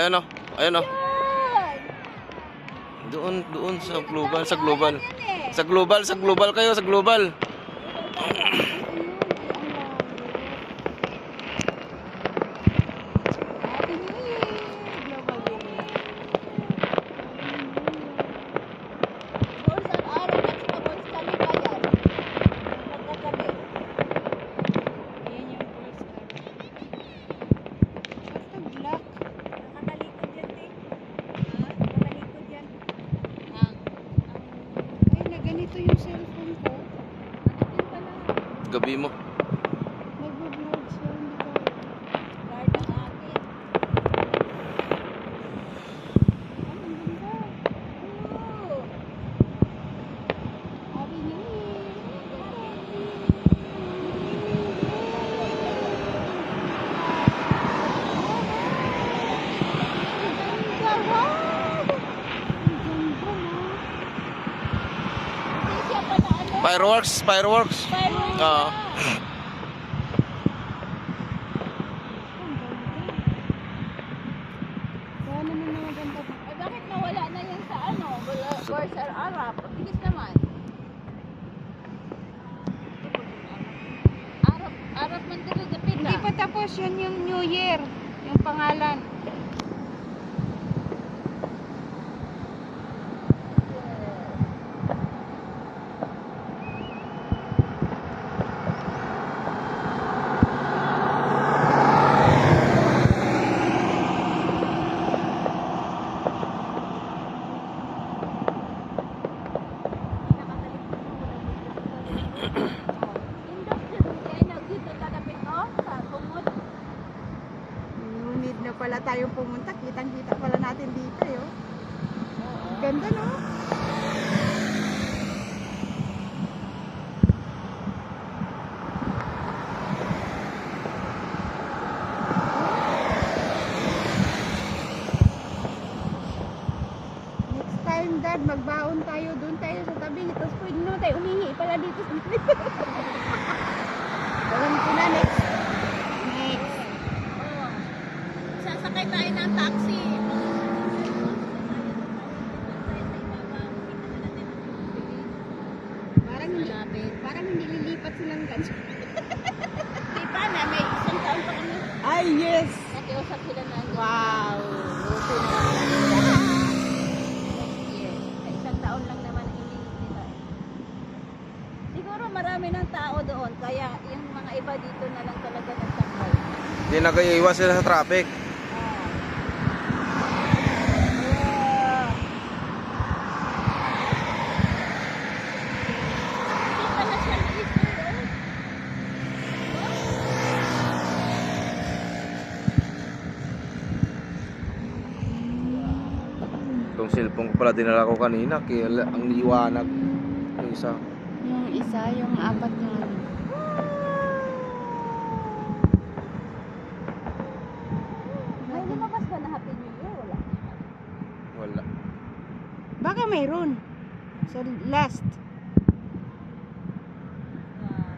Ayan o. Ayan o. Yan! Doon sa global, sa global. Sa global, sa global kayo, sa global. Happy New Year! Global Village. Burj Al Arab at saka Burj Khalifa yan. Magkatabi. Ayan yung Burj Al Arab. Basta black. Nakatalikod yan, te. Ha? Nakatalikod yan. Ay, na ganito yung cellphone ko. Ano din pala? Gabi mo. Nagbo-vlog siya, hindi ko. Guard ang akin. Ang ganda. Oo. Happy New Year! Fireworks, fireworks. Oo. Bakit nawala na yan sa ano? Burj Al Arab. Bilis naman. Arab man dito sa pita. Hindi pa tapos, yan yung New Year, yung pangalan. No need na pala tayo pumunta. Kitang-kita pala natin dito, yo. Ganda, no? Next time, Dad, magbaon tayo. Doon tayo sa tabi. Tapos pwede naman tayo umihi pala dito sa dito. Gawin ko na next. Next. Sasakay tayo ng taxi. Parang hindi lilipat silang ganso. Di pa na, may isang taon pa kami. Ay, yes! Nakiusap sila na Wow! buti na next year. Sa isang taon lang naman hindi nila. Siguro marami ng tao doon, kaya yung mga iba dito na lang talaga nagtambay. Hindi na kayo iwas sila sa traffic. Hindi pala siya Easter, oh. Itong cellphone ko pala dinala ko kanina. Kaya ang liwanag. Yung isa. Yung isa, yung apat yung ano. May lumabas ba na Happy New Year? Wala. Wala. Baka mayroon. Sa last. Wow.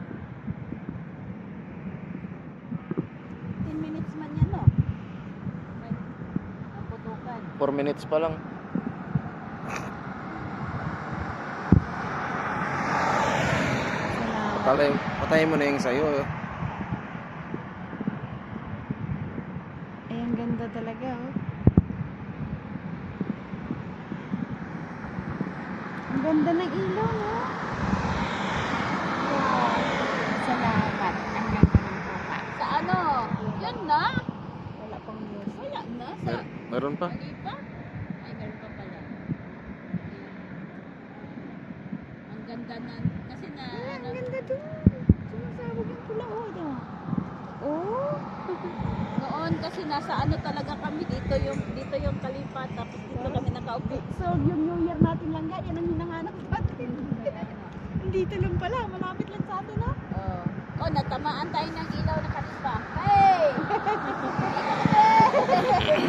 10 minutes man yan, no? May ang putukan. 4 minutes pa lang. Salamat. Patayin mo na yung sayo. Ay, ang ganda talaga, oh. Ang ganda ng ilaw, no? Wow. Salamat. Ang ganda ng buka. Sa ano? Yan na? Wala pang news. Wala na? Sa Meron pa? Khalifa? Ay, meron pa pala. Ang ganda na. Kasi na, Ay, ano, ang ganda dun. Sumasabog yung pula, oh. Diba? Oh. noon kasi nasa ano talaga kami dito yung Khalifa, tapos dito kami nakaupo. So, yung New Year natin lang, yan ang hinahanap natin. Dito lang pala, malapit lang sa atin, ha? Oh, natamaan tayo ng ilaw na Khalifa. Hey!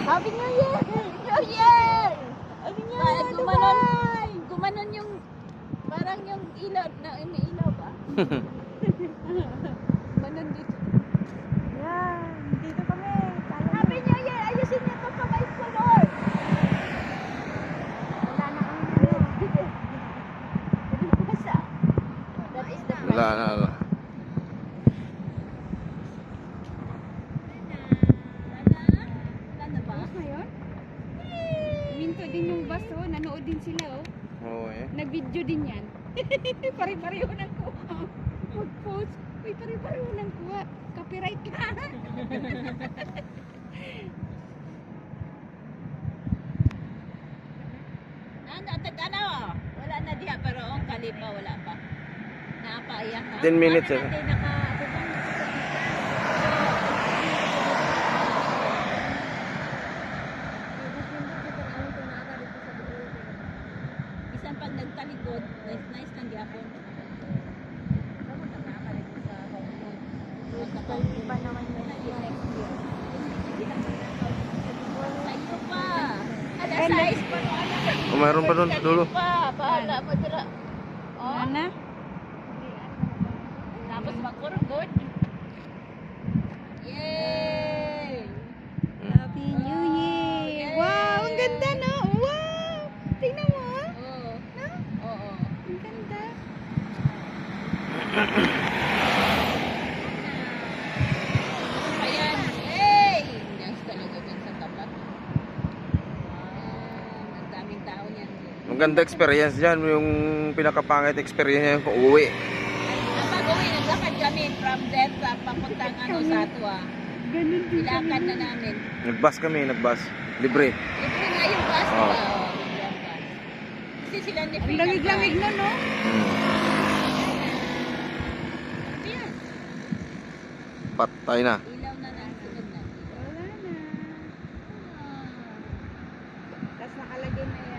Happy New Year! New Year! Happy New Ay, Year, gumanon, Dubai! gumanon yung parang yung ilaw na may ilaw ba? Gumanon dito. Yan, dito kami. Happy New Year! Ayusin niyo to pa guys. din sila, oh. Oo eh. Nag-video din yan. Pare-pareho ng kuha. Mag-post. Uy, pare-pareho ng kuha. Copyright ka. Ano? Wala na diha pero ang kalipa wala pa. Napaiyak na. 10 minutes, Ano natin isang pag nagtalikod, nice ng gyapon. Iba naman yun. Tayo pa. Alas 6 pa. Oh, mayroon pa doon, dulo. Pa, bahala mo dira. Oh, Ana? tapos magkurugod. Yay! Happy New Year! Wow, ang ganda, no? Wow! Tingnan mo, ah. Oo. No? Oo. Ang ganda. Ayan. Yay! Yes, talaga dun sa tapat. Wow, ang daming tao niyan. Maganda experience dyan. Yung pinakapangit experience niya kung uwi. Ang pag-uwi, naglakad kami from Delta papuntang sa Atwa. Ganun din Ilakad na namin. Nagbus kami, nagbus. Libre. Libre nga yung bus, Oo. diba? Oo, libre ang bus. Kasi sila ni Ang Frida lamig-lamig pa. na, no? Ayan. Patay na. Ilaw na lang, sunod na. Wala na. Ah. Tapos nakalagay na yan.